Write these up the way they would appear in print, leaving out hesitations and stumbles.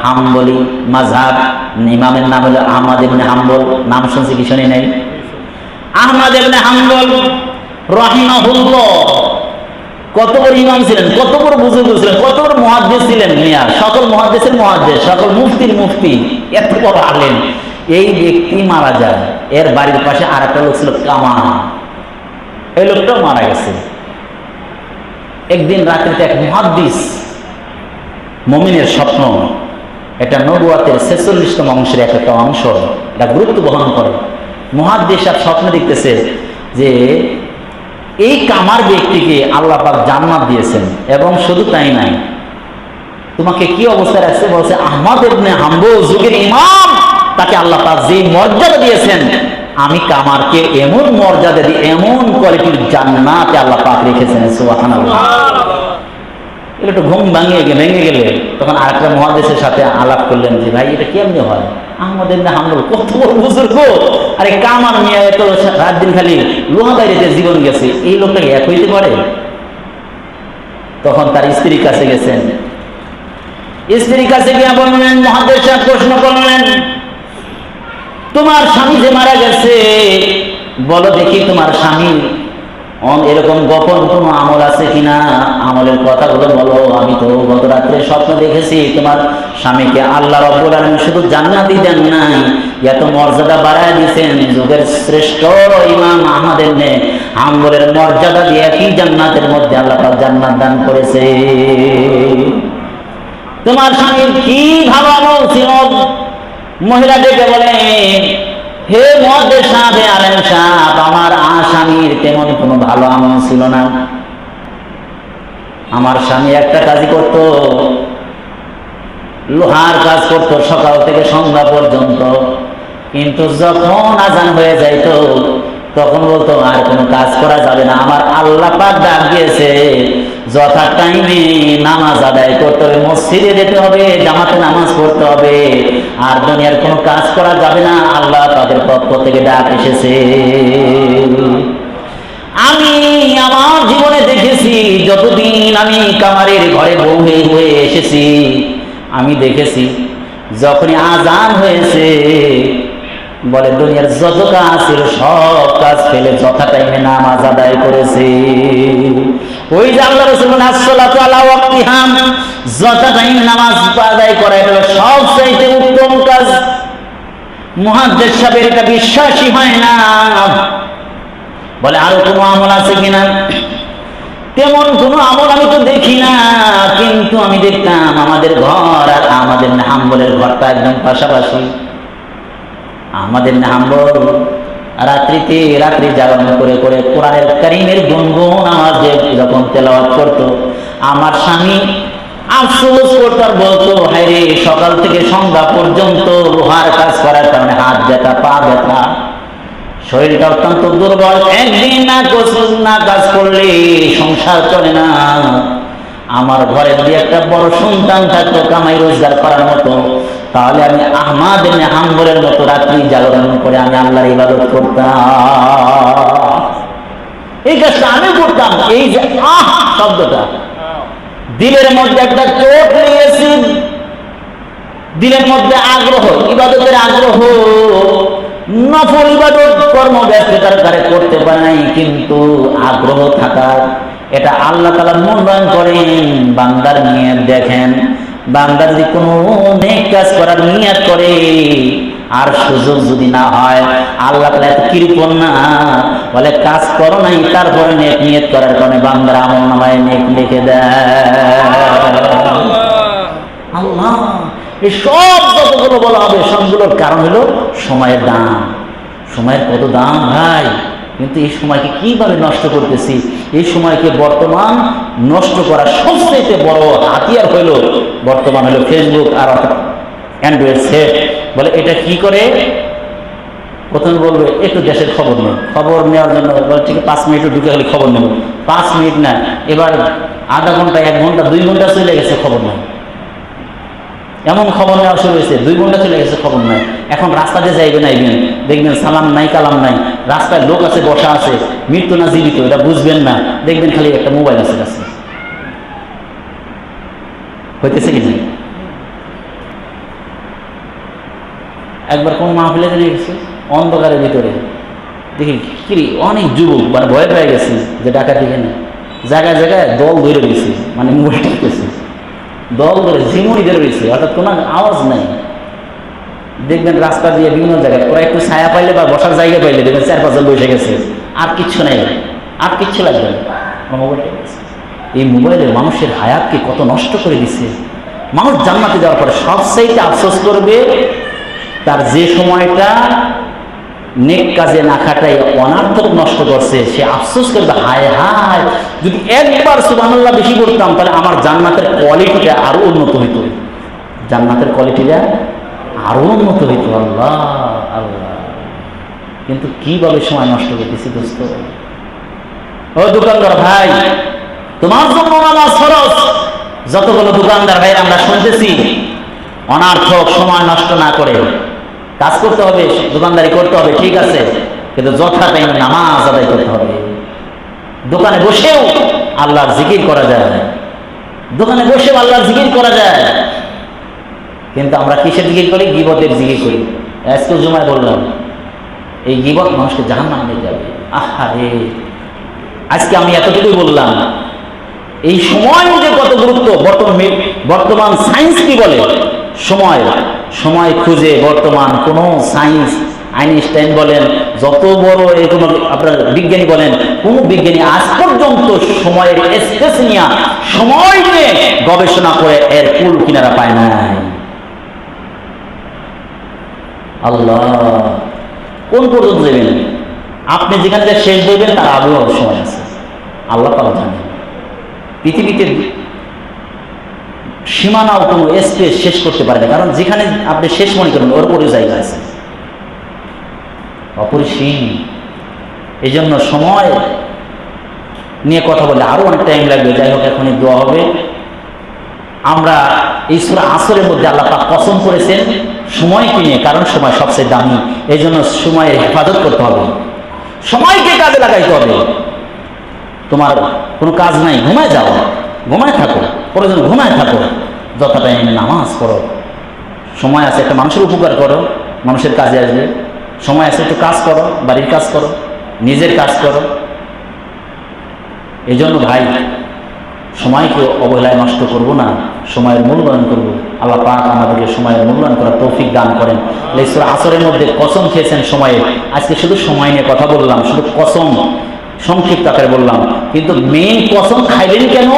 হাম্বলি মাযহাব, ইমামের নাম হলো আহমদ ইবনে হাম্বল। নাম শুনছি কি শুনি নাই? আহমদ ইবনে হাম্বল রাহিমাহুল্লাহ কত বড় ইমাম ছিলেন, কত বড় বুজুর্গ ছিলেন, কত বড় মুহাদ্দিস ছিলেন মিয়া, সকল মুহাদ্দিসের মুহাদ্দিস, সকল মুফতির মুফতি, এত বড় আলেম। এই ব্যক্তি মারা যায়, এর বাড়ির পাশে আর একটা লোক ছিল কামান, এই লোকটাও মারা গেছে। একদিন রাত্রিতে এক মুহাদ্দিস মুমিনের স্বপ্ন, এটা নবুয়াতের 46তম অংশের একটা অংশ, এটা গুরুত্ব বহন করে। মুহাদ্দিস সাহেব স্বপ্ন দেখতেছে যে এই কামার ব্যক্তিকে আল্লাহ পাক জান্নাত দিয়েছেন, এবং শুধু তাই নাই, তোমাকে কি অবস্থায় রাখছে? বলছে আহমদ ইবনে হাম্বল যুগের ইমাম, তাকে আল্লাহ পাক যে মর্যাদা দিয়েছেন, আমি কামারকে এমন মর্যাদা দিই, এমন কোয়ালিটির জান্নাতে আল্লাহ পাক রেখেছেন। সুবহানাল্লাহ। এটা একটু ঘুম ভেঙে গেলে তখন আরেকটা মুহাদ্দিসের সাথে আলাপ করলেন যে ভাই এটা কেমনে হয়? আহমদ ইবনে হাম্বল কত বড় বুজুর্গ, আরে কামার মিয়া এত রাত দিন খালি লোহা বাইরেতে জীবন গেছে, এই লোকটা এক হইতে পারে? তখন তার স্ত্রীর কাছে গেছেন, স্ত্রীর কাছে গিয়ে বললেন, মুহাদ্দিস সাহেব প্রশ্ন করলেন, তোমার স্বামী যে মারা গেছে, বলো দেখি তোমার স্বামী এরকম গোপন কোনো আমল আছে কিনা, আমলের কথাগুলো বলো। আমি তো গত রাত্রে স্বপ্ন দেখেছি তোমার স্বামীকে আল্লাহ রাব্বুল আলামিন শুধু জান্নাতই দেন নাই, এত মর্যাদা বাড়ায় দিয়েছেন, যুগের শ্রেষ্ঠ ইমাম আহমদ ইবনে হাম্বলের মর্যাদা দিয়ে একই জান্নাতের মধ্যে আল্লাহ পাক জান্নাত দান করেছে। তোমার স্বামীর কি ভালো আমল ছিল? মহিলা ডেকে বলে, হে মুহাদ্দিস সাহেব, হে আলেম সাহেব, আমার স্বামীর তেমন কোনো ভালো আমল ছিল না। আমার স্বামী একটা কাজই করত, লোহার কাজ করত সকাল থেকে সন্ধ্যা পর্যন্ত, কিন্তু যখন আজান হয়ে যাইত তখন বলতো আর কোনো কাজ করা যাবে না, আমার আল্লাহ পাক ডাক দিয়েছে, যথা টাইমে নামাজ আদায় করতে হবে, মসজিদে যেতে হবে, জামাতে নামাজ পড়তে হবে, আর দুনিয়ার কোনো কাজ করা যাবে না, আল্লাহ পাকের পক্ষ থেকে ডাক এসেছে। আমি আমার জীবনে দেখেছি, যতদিন আমি কামারের ঘরে বউ হয়ে এসেছি, আমি দেখেছি যখনই আজান হয়েছে, বলে দুনিয়ার যত কাজ ছিল সব কাজ ফেলে যথা টাইমে নামাজ আদায় করেছে। ওই যে আল্লাহ রাসূল আসসালাতু আলা ওয়াক্তিহা, যথা টাইমে নামাজ আদায় করা হলো সবচেয়ে উত্তম কাজ। মুহাদ্দিস সাহেবের এটা বিশ্বাসই হয় না, বলে আরো কোনো আমল আছে কিনা? তেমন কোনো আমল আমি তো দেখি না, কিন্তু আমি দেখতাম আমাদের ঘর আর আহমদ ইবনে হাম্বলের ঘরটা একদম পাশাপাশি। আহমদ ইবনে হাম্বল রাত্রি জাগরণ করে কোরআনের কারীমের গুনগুন আওয়াজে যখন তেলাওয়াত করত, আমার স্বামী আফসোস করত আর বলতো, হায় রে, সকাল থেকে সন্ধ্যা পর্যন্ত লোহার কাজ করার কারণে হাত ব্যথা, পা ব্যথা, শরীরটা অত্যন্ত দুর্বল, একদিন না কাজ করলে সংসার চলে না। আমার ঘরে যদি একটা বড় সন্তান থাকতো কামাই রোজগার করার মতো, তাহলে আমি আহমদ ইবনে হাম্বলের মতো রাত্রি জাগরণ করে আমি আল্লাহর ইবাদত করতাম। এই কাজটা আমি করতাম। এই যে শব্দটা দিলের মধ্যে একটা চোট লেগেছে, দিলের মধ্যে আগ্রহ, ইবাদতের আগ্রহ, নফল ইবাদত কর্ম ব্যস্ততার কারণে করতে পারে নাই, কিন্তু আগ্রহ থাকার, এটা আল্লাহ তাআলা মূল্যায়ন করেন বান্দার নিয়ত। দেখেন, বান্দা যদি কোনো নেক কাজ করার নিয়ত করে আর সুযোগ যদি না হয়, আল্লাহ তাআলা এত কৃপণ না, বলে কাজ করো নাই তারপরে নেক নিয়ত করার কারণে বান্দার আমলনামায় নেক লিখে দেয়। আল্লাহ এই সব যতগুলো বলা হবে সবগুলোর কারণ হলো সময়ের দাম। সময়ের কত দাম ভাই, কিন্তু এই সময়কে কিভাবে নষ্ট করতেছি। এই সময়কে বর্তমান নষ্ট করার সবচেয়ে বড় হাতিয়ার হইল বর্তমান হলো ফেসবুক আর অ্যান্ড্রয়েড সেট। বলে এটা কি করে, প্রথমে বলবে একটু দেশের খবর নেই, খবর নেওয়ার জন্য বলে ঠিক 5 মিনিটও ঢুকে গেলে খবর নেব, 5 মিনিট না, এবার আধা ঘন্টা, 1 ঘন্টা, 2 ঘন্টা চলে গেছে খবর নেই। এমন খবর নেওয়া শুরু হয়েছে, 2 ঘন্টা চলে গেছে খবর নাই। এখন রাস্তাতে যাইবেন আইবেন, দেখবেন সালাম নাই কালাম নাই, রাস্তায় লোক আছে বসা আছে, মৃত্যু না জীবিত এটা বুঝবেন না, দেখবেন খালি একটা মোবাইল আছে কাছে। হইতেছে কি না? একবার কোন মাহফিলে নিয়ে গেছে, অন্ধকারের ভিতরে দেখি কি অনেক যুবক মানে ভয় পেয়ে গেছে যে ডাকাতি কেনে, জায়গায় জায়গায় দল ধরে রয়েছে, মানে মোবাইল টিপতেছে, দল ধরে ঝিমুনি ধরে রয়েছে, অর্থাৎ কোনো আওয়াজ নাই। দেখবেন রাস্তা দিয়ে বিভিন্ন জায়গায় ওরা একটু ছায়া পাইলে বা বসার জায়গা পাইলে দেখবেন 4-5 জন বসে গেছে, আর কিচ্ছু নাই, আর কিচ্ছু লাগবে না, মোবাইলটা গেছে। এই মোবাইলে মানুষের হায়াতকে কত নষ্ট করে দিছে। মানুষ জান্নাতে যাওয়ার পরে সবচাইতে আফসোস করবে তার যে সময়টা নেক কাজে না খাটাই অনার্থক নষ্ট করছে, সে আফসোস করবে, হায় হায় যদি একবার সুবহানাল্লাহ বেশি করতাম তাহলে আমার জান্নাতের কোয়ালিটিটা আরো উন্নত হইত, জান্নাতের কোয়ালিটিটা আরো উন্নত হইত। আল্লাহ আল্লাহ, কিন্তু কিভাবে সময় নষ্ট করতেছি দোস্ত। ও দোকানদার ভাই, তোমার জন্য নামাজ ফরজ। যতগুলো দোকানদার ভাই আমরা শুনতেছি, অনার্থক সময় নষ্ট না করে কাজ করতে হবে, দোকানদারি করতে হবে, ঠিক আছে, কিন্তু যথা টাইমে নামাজ আদায় করতে হবে। দোকানে বসেও আল্লাহর জিকির করা যায়, দোকানে বসেও আল্লাহর জিকির করা যায়, কিন্তু আমরা কিসের জিকির করি? গীবতের জিকির করি। আজকে জুমায় বললাম এই গীবত মানুষকে জাহান্নামে নিয়ে যাবে। আহারে, আজকে আমি এতটুকুই বললাম। এই সময় যে কত গুরুত্ব, বর্তমান সায়েন্স কি বলে, সময় খুঁজে বর্তমান কোন সায়েন্স, আইনস্টাইন বলেন, যত বড় কোনো আপনার বিজ্ঞানী বলেন, কোন বিজ্ঞানী আজ পর্যন্ত সময়ের স্পেস নিয়ে সময় নিয়ে গবেষণা করে এর কুল কিনারা পায় নাই। আল্লাহ, কোন পর্যন্ত দেবেন আপনি? যেখানে যা শেষ দেবেন তার আগেও সময় আছে, আল্লাহ তাআলা জানেন। পৃথিবীতে সীমানাও কোনো স্পেস শেষ করতে পারে না, কারণ যেখানে আপনি শেষ মনে করেন ওর পরেও জায়গা আছে, অপরিসীম। এই জন্য সময় নিয়ে কথা বলে আরো অনেক টাইম লাগবে। যাই হোক, এখনই দোয়া হবে। আমরা এই সূরা আসরের মধ্যে আল্লাহ পাক কসম করেছেন সময়কে নিয়ে, কারণ সময় সবচেয়ে দামি। এই জন্য সময়ের হেফাজত করতে হবে, সময়কে কাজে লাগাইতে হবে। তোমার কোনো কাজ নাই, ঘুমায় যাও, ঘুমায় থাকো, প্রয়োজন ঘুমায় থাকো, যথা টাইমে নামাজ পড়ো। সময় আছে একটা মানুষের উপকার করো, মানুষের কাজে আসবে। সময় আছে একটু কাজ করো, বাড়ির কাজ করো, নিজের কাজ করো। এই জন্য ভাই, সময়কে অবহেলায় নষ্ট করব না, সময়ের মূল্যায়ন করব। আল্লাহ পাক আমাদেরকে সময়ের মূল্যায়ন করার তৌফিক দান করেন। সূরা আসরের মধ্যে কসম খেয়েছেন সময়ে। আজকে শুধু সময় নিয়ে কথা বললাম, শুধু কসম সংক্ষিপ্ত আকারে বললাম, কিন্তু মেইন কসম খাইলেন কেন?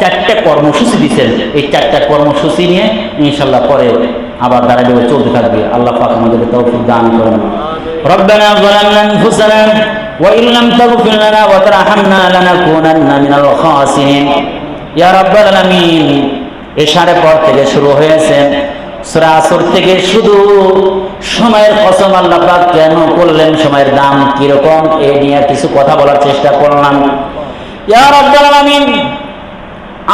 4টা কর্মসূচি দিচ্ছেন। এই 4টা কর্মসূচি নিয়ে ইনশাল্লাহ পরে আবার দাঁড়াবে, চলতে থাকবে। আল্লাহ পাক আমাদেরকে তৌফিক দান করেন। রব্বানা যালামনা আনফুসানা ওয়া ইন লাম তাগফির লানা ওয়া তারহামনা লানাকুনান্না মিনাল খাসিরিন। ইয়া রাব্বাল আলামিন, এশারের পর থেকে শুরু হয়েছে, সূরা আসর থেকে শুধু সময়ের কসম আল্লাহ পাক কেন করলেন, সময়ের দাম কিরকম, এই নিয়ে কিছু কথা বলার চেষ্টা করলাম। ইয়া রাব্বাল আলামিন,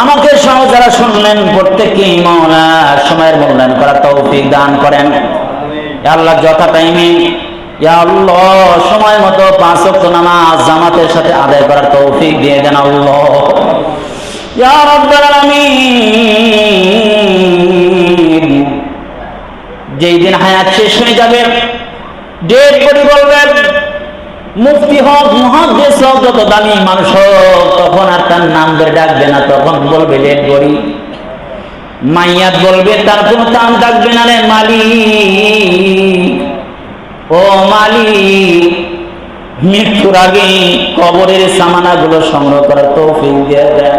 আমাকে সহ যারা শুনলেন প্রত্যেককেই মাওলা সময়ের মূল্যায়ন করার তৌফিক দান করেন। ইয়া আল্লাহ, যথা টাইমে, ইয়া আল্লাহ, সময় মতো 5 ওয়াক্ত নামাজ জামাতের সাথে আদায় করার তৌফিক দিয়ে দেন আল্লাহ। ইয়া রাব্বাল আলামিন, যেই দিন হায়াত শেষ হয়ে যাবে, ডেড বডি বলবেন, মুফতি হোক, মুহাদ্দিস হোক, যত দামি মানুষ হোক, তখন আর তার নাম ধরে ডাকবে না, তখন বলবে ডেড বডি। মাইয়াত বলবে, তার কোনো নাম ডাকবে না, রে মালিক, ও মালিক। মৃত্যুর আগে কবরের সামানাগুলো সংগ্রহ করার তৌফিক দিয়ে দেন।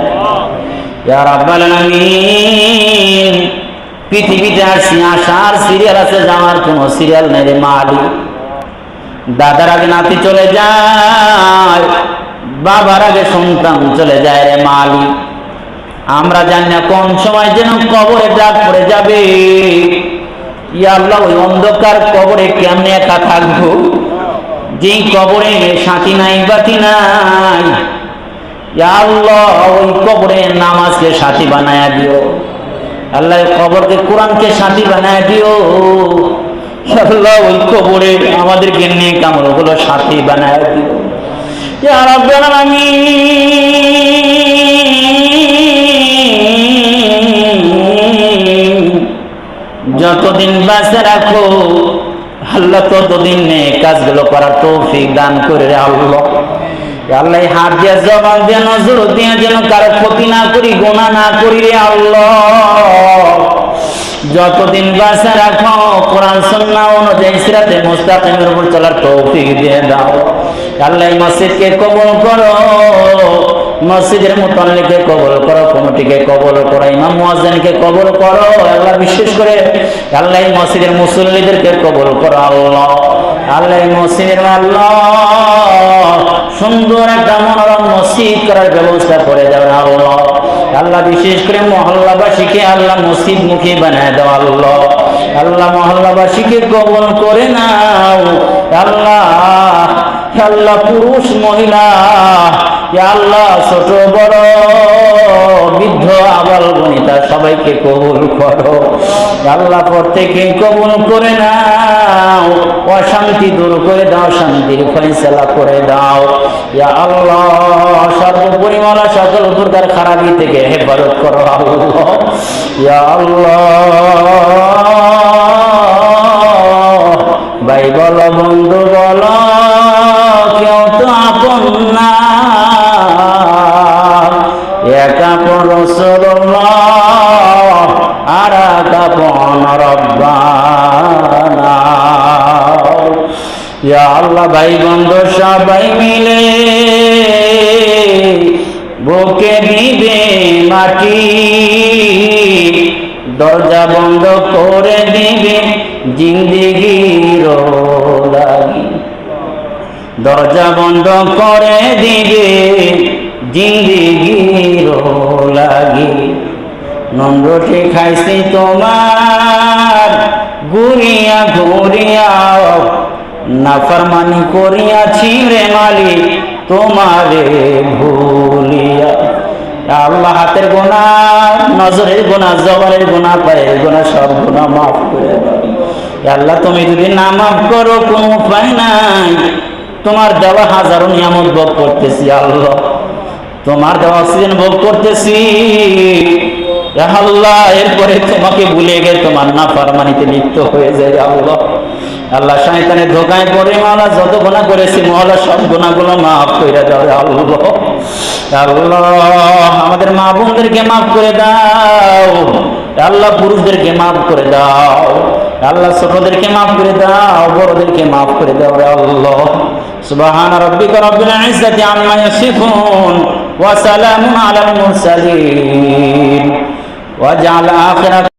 ইয়া রাব্বাল আলামিন, পৃথিবীতে আসি, আসার সিরিয়াল আছে, যাওয়ার কোনো সিরিয়াল নেই রে মালিক। দাদার আগে নাতি চলে যায়, বাবার আগে সন্তান চলে যায় রে মালিক। আমরা জানি না কোন সময় যেন কবরে ডাক পড়ে যাবে। ইয়া আল্লাহ, ওই অন্ধকার কবরে কেমনে একা থাকবো, যেই কবরে সাথী নাই বাতি নাই। ইয়া আল্লাহ, ওই কবরে নামাজকে সাথী বানায়া দিও। আল্লাহ, কবরকে কোরআনকে সাথী বানায়া দিও। আল্লাহ, ওই কবরে আমাদেরকে নেক আমলগুলো সাথী বানায়া দিও। ইয়া রাব্বাল আলামিন, যতদিন বাঁচে রাখো আল্লাহ ততদিন নেই কাজগুলো করার তৌফিক দান করে রে আল্লাহ। আল্লাহ হাত দিয়ে জবান দিয়ে নজর দিয়ে যেন কারো ক্ষতি না করি, গুনাহ না করি রে আল্লাহ। যতদিন বাঁচা রাখো কোরআন সুন্নাহ অনুযায়ী সিরাতে মুস্তাকিমের উপর চলার তৌফিক দিয়ে দাও। আল্লাহ মসজিদকে কবুল করো, মসজিদের মুতাল্লিকে কবুল করো, কমিটিকে কবুল করো, ইমাম মুয়াজ্জিনকে কবুল করো আল্লাহ। বিশেষ করে আল্লাহ মসজিদের মুসল্লিদেরকে কবুল করো আল্লাহ। আল্লাহ মসজিদের আল্লাহ সুন্দর একটা মনোরম মসজিদ করার ব্যবস্থা করে দাও আল্লাহ। আল্লাহ বিশেষ করে মহল্লাবাসীকে আল্লাহ মসজিদ মুখী বানায় দাও আল্লাহ। আল্লাহ মহল্লাবাসীকে কবুল করে নাও আল্লাহ। আল্লাহ পুরুষ মহিলা আল্লাহ ছোট বড় বৃদ্ধ আবাল বনিতা সবাইকে কবুল করো আল্লাহ। প্রত্যেকে কবুল করে নাও, অশান্তি দূর করে দাও, শান্তির ফয়সালা করে দাও ইয়া আল্লাহ। সর্বোপরি মাওলা সকল প্রকার খারাপি থেকে হেফাজত করো আল্লাহ ইয়া আল্লাহ। ভাই বলো বন্ধু বলো কেউ তো আপন না, এক আপন রাসূলুল্লাহ আর এক আপন রব্বানা ইয়া আল্লাহ। ভাই বন্ধু সবাই মিলে বুকে দিবে মাটি, দরজা বন্ধ করে দিবে জিন্দেগির লাগি, দরজা বন্ধ করে দিবে জিন্দেগির লাগি। নন্দটি খাইছি তোমার ঘুরিয়া ঘুরিয়া, নাফরমানি করিয়াছি রে মালিক তোমারে ভুলিয়া। আল্লাহ হাতের গুনাহ, নজরের গুনাহ, জবানের গুনাহ, পায়ের গুনাহ সব গুনাহ মাফ করে দাও আল্লাহ। তুমি যদি না মাফ করো কোনো উপায় নাই। তোমার দেওয়া হাজারো নিয়ামত ভোগ করতেছি আল্লাহ, তোমার দেওয়া অক্সিজেন ভোগ করতেছি আল্লাহ। এরপরে তোমাকে ভুলে গিয়ে তোমার নাফরমানিতে লিপ্ত হয়ে যায় আল্লাহ। আল্লাহ শয়তানের ধোকায় পড়ে মাওলা যত গুনাহ করেছি মওলা সব গুনাহগুলো মাফ করে দাও আল্লাহ। আল্লাহ আমাদের মা বোনদেরকে মাফ করে দাও আল্লাহ, পুরুষদেরকে মাফ করে দাও আল্লাহ, ছোটদেরকে মাফ করে দাও, বড়দেরকে মাফ করে দাও আল্লাহ। সুবহান রাব্বিকা রাব্বিল ইজ্জাতি আম্মা ইয়াসিফুন ওয়া সালামুন আলাল মুরসালিন ওয়া জাআল আখিরা